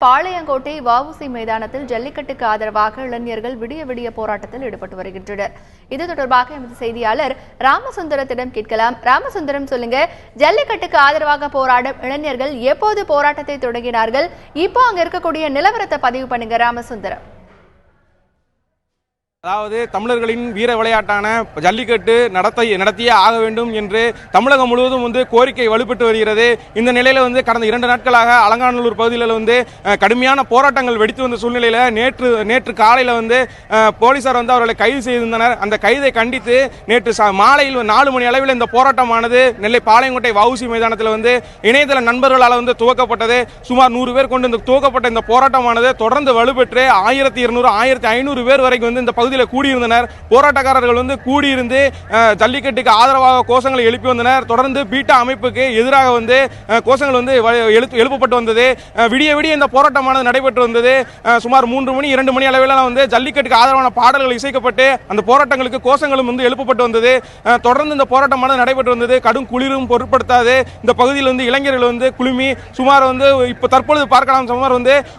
பாளையங்கோட்டை வஉசி மைதானத்தில் ஜல்லிக்கட்டுக்கு ஆதரவாக இளைஞர்கள் விடிய விடிய போராட்டத்தில் ஈடுபட்டு வருகின்றனர். இது தொடர்பாக எமது செய்தியாளர் ராமசுந்தரத்திடம் கேட்கலாம். ராமசுந்தரம், சொல்லுங்க, ஜல்லிக்கட்டுக்கு ஆதரவாக போராடும் இளைஞர்கள் எப்போது போராட்டத்தை தொடங்கினார்கள்? இப்போ அங்க இருக்கக்கூடிய நிலவரத்தை பதிவு பண்ணுங்க ராமசுந்தரம். அதாவது தமிழர்களின் வீர விளையாட்டான ஜல்லிக்கட்டு நடத்தியே ஆக வேண்டும் என்று தமிழகம் முழுவதும் கோரிக்கை வலுப்பட்டு வருகிறது. இந்த நிலையில கடந்த 2 நாட்களாக அலங்காநல்லூர் பகுதியில் கடுமையான போராட்டங்கள் வெடித்து வந்த சூழ்நிலையில நேற்று காலையில போலீசார் அவர்களை கைது செய்திருந்தனர். அந்த கைதை கண்டித்து நேற்று மாலையில் 4 மணி அளவில் இந்த போராட்டமானது நெல்லை பாளையங்கோட்டை வஉசி மைதானத்தில் இணையதள நண்பர்களால் துவக்கப்பட்டது. சுமார் 100 பேர் கொண்டு துவக்கப்பட்ட இந்த போராட்டமானது தொடர்ந்து வலுப்பெற்று 1200 1500 பேர் வரைக்கும் இந்த பகுதியில் கூடியிருந்தனர். போராட்டக்காரர்கள் கூடியிருந்து ஜல்லிக்கட்டுக்கு ஆதரவாக கோஷங்களை எழுப்பி வந்தனர். தொடர்ந்து பீட்டா அமைப்புக்கு எதிராக கோஷங்கள் எழுப்பப்பட்டு வந்தது. விடிய விடிய இந்த போராட்டமானது நடைபெற்று வந்தது. சுமார் 3 மணி 2 மணி அளவில் ஜல்லிக்கட்டுக்கு ஆதரவான பாடல்கள் இசைக்கப்பட்டு அந்த போராட்டங்களுக்கு கோஷங்களும் எழுப்பப்பட்டு வந்தது. தொடர்ந்து இந்த போராட்டமானது நடைபெற்று வந்தது. கடும் குளிரும் பொருட்படுத்தாது இந்த பகுதியில் இளைஞர்கள் குழுமி சுமார் இப்ப தற்பொழுது பார்க்கலாம் சுமார்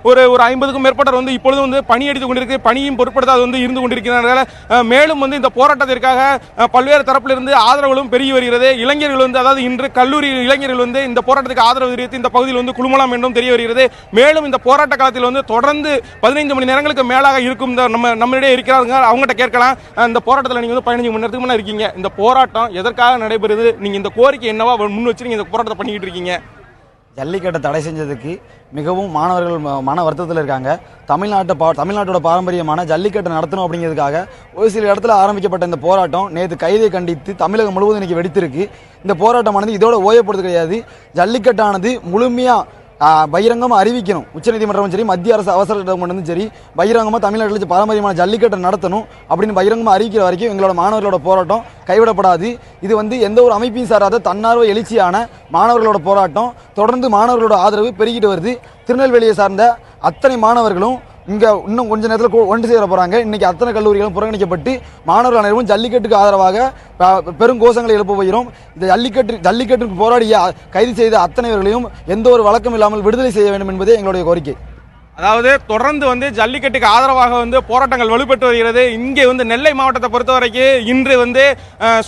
ஒரு 50க்கும் மேற்பட்டவர் இப்பொழுது பணி அடித்துக் கொண்டிருக்கு. பணியும் பொருட்படுத்தாது இருந்து கொண்டிருக்கிறார்கள். மேலும் இந்த போராட்டத்திற்காக பல்வேறு தரப்பிலிருந்து ஆதரவுகளும் பெருகி வருகிறது. இளைஞர்கள் அதாவது இன்று கல்லூரி இளைஞர்கள் இந்த போராட்டத்துக்கு ஆதரவு தெரிவித்து இந்த பகுதியில் குழுமலாம் என்றும் தெரிய வருகிறது. மேலும் இந்த போராட்ட காலத்தில் தொடர்ந்து 15 மணி நேரங்களுக்கு மேலாக இருக்கும் நம்மளிடையே இருக்கிறாங்க. அவங்ககிட்ட கேட்கலாம், இந்த போராட்டத்தில் நீங்க 15 மணி நேரத்துக்கு முன்னாடி இருக்கீங்க. இந்த போராட்டம் எதற்காக நடைபெறுது? நீங்க இந்த கோரிக்கை என்னவா முன் வச்சு நீங்க இந்த போராட்டத்தை பண்ணிட்டு இருக்கீங்க? ஜல்லிக்கட்டை தடை செஞ்சதுக்கு மிகவும் மாணவர்கள் மன வருத்தத்தில் இருக்காங்க. தமிழ்நாட்டோட பாரம்பரியமான ஜல்லிக்கட்டை நடத்தணும் அப்படிங்கிறதுக்காக ஒரு சில இடத்துல ஆரம்பிக்கப்பட்ட இந்த போராட்டம் நேற்று கைதை கண்டித்து தமிழகம் முழுவதும் இன்னைக்கு வெடித்திருக்கு. இந்த போராட்டமானது இதோட ஓயப்படுறது கிடையாது. ஜல்லிக்கட்டானது முழுமையாக பகிரங்கமாக அறிவிக்கணும். உச்சநீதிமன்றமும் சரி, மத்திய அரசு அவசர கவர்மெண்ட்டும் சரி, பகிரங்கமாக தமிழ்நாட்டில் பாரம்பரியமான ஜல்லிக்கட்டை நடத்தணும் அப்படின்னு பகிரங்கமாக அறிவிக்கிற வரைக்கும் எங்களோட மாணவர்களோட போராட்டம் கைவிடப்படாது. இது எந்த ஒரு அமைப்பையும் சாராத தன்னார்வ எழுச்சியான மாணவர்களோட போராட்டம். தொடர்ந்து மாணவர்களோட ஆதரவு பெருகிட்டு வருது. திருநெல்வேலியை சார்ந்த அத்தனை மாணவர்களும் இங்கே இன்னும் கொஞ்ச நேரத்தில் ஒன்று சேர போகிறாங்க. இன்றைக்கி அத்தனை கல்லூரிகளும் புறக்கணிக்கப்பட்டு மாணவர்கள் அனைவரும் ஜல்லிக்கட்டுக்கு ஆதரவாக பெரும் கோஷங்களை எழுப்ப போகிறோம். இந்த ஜல்லிக்கட்டுக்கு போராடிய கைது செய்த அத்தனைவர்களையும் எந்த ஒரு வழக்கம் இல்லாமல் விடுதலை செய்ய வேண்டும் என்பதே எங்களுடைய கோரிக்கை. அதாவது தொடர்ந்து ஜல்லிக்கட்டுக்கு ஆதரவாக போராட்டங்கள் வலுப்பெற்று வருகிறது. இங்கே நெல்லை மாவட்டத்தை பொறுத்த வரைக்கும் இன்று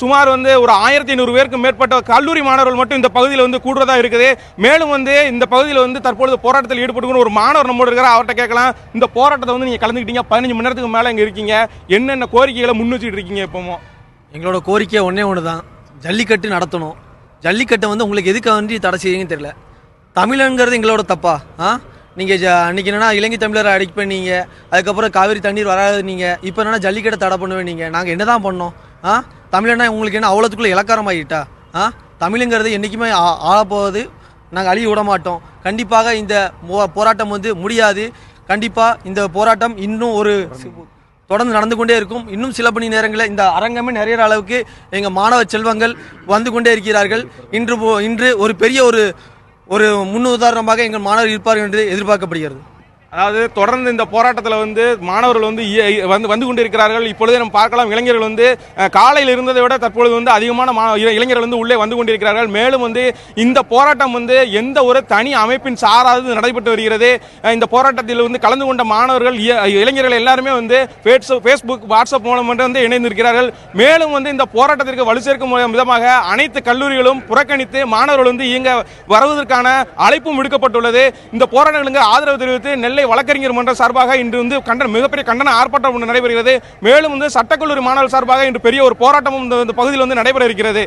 சுமார் ஒரு 1500 பேருக்கு மேற்பட்ட கல்லூரி மாணவர்கள் மட்டும் இந்த பகுதியில் கூடுறதா இருக்குது. மேலும் இந்த பகுதியில் தற்பொழுது போராட்டத்தில் ஈடுபட்டு ஒரு மாணவர் நம்மோடு இருக்கிறார். அவர்கிட்ட கேட்கலாம், இந்த போராட்டத்தை நீங்க கலந்துக்கிட்டீங்க, 15 மணி நேரத்துக்கு மேலே இங்கே இருக்கீங்க, என்னென்ன கோரிக்கைகளை முன் வச்சுட்டு இருக்கீங்க? இப்போமோ எங்களோட கோரிக்கை ஒன்று தான், ஜல்லிக்கட்டு நடத்தணும். ஜல்லிக்கட்டை உங்களுக்கு எதுக்கு தடை செய்யுங்கன்னு தெரியல. தமிழங்கிறது எங்களோட தப்பா? நீங்கள் அன்றைக்கி என்னன்னா இலங்கை தமிழரை அடிக்க பண்ணீங்க, அதுக்கப்புறம் காவிரி தண்ணீர் வராது நீங்கள், இப்போ என்னன்னா ஜல்லிக்கட்டை தடை பண்ணுவேன். நீங்கள் நாங்கள் என்ன தான் பண்ணோம்? தமிழன்னா உங்களுக்கு என்ன அவ்வளோத்துக்குள்ளே இலக்காரம் ஆகிட்டா? தமிழுங்கிறது என்றைக்குமே ஆளப்போவது, நாங்கள் அழிய விட மாட்டோம். கண்டிப்பாக இந்த போராட்டம் முடியாது. கண்டிப்பாக இந்த போராட்டம் இன்னும் தொடர்ந்து நடந்து கொண்டே இருக்கும். இன்னும் சில மணி நேரங்களில் இந்த அரங்கமே நிறைய அளவுக்கு எங்கள் மாணவ செல்வங்கள் வந்து கொண்டே இருக்கிறார்கள். இன்று ஒரு பெரிய ஒரு முன்னுதாரணமாக எங்கள் மாணவர் இருப்பார்கள் என்று எதிர்பார்க்கப்படுகிறது. அதாவது தொடர்ந்து இந்த போராட்டத்தில் மாணவர்கள் வந்து கொண்டிருக்கிறார்கள். இப்பொழுது நம்ம பார்க்கலாம், இளைஞர்கள் காலையில் இருந்ததை விட தற்பொழுது அதிகமான இளைஞர்கள் உள்ளே வந்து கொண்டிருக்கிறார்கள். மேலும் இந்த போராட்டம் எந்த ஒரு தனி அமைப்பின் சாராது நடைபெற்று வருகிறது. இந்த போராட்டத்தில் கலந்து கொண்ட மாணவர்கள் இளைஞர்கள் எல்லாருமே ஃபேஸ்புக் வாட்ஸ்அப் மூலம் இணைந்திருக்கிறார்கள். மேலும் இந்த போராட்டத்திற்கு வலு சேர்க்கும் விதமாக அனைத்து கல்லூரிகளும் புறக்கணித்து மாணவர்கள் இயங்க வருவதற்கான அழைப்பும் விடுக்கப்பட்டுள்ளது. இந்த போராட்டங்களுக்கு ஆதரவு தெரிவித்து நெல்லை வழக்கறிஞர் மன்ற சார்பாக இன்று மிகப்பெரிய கண்டன ஆர்ப்பாட்டம் நடைபெறுகிறது. மேலும் சட்டக்கல்லூரி மாணவர்கள் சார்பாக இன்று பெரிய ஒரு போராட்டமும் இந்த பகுதியில் நடைபெற இருக்கிறது.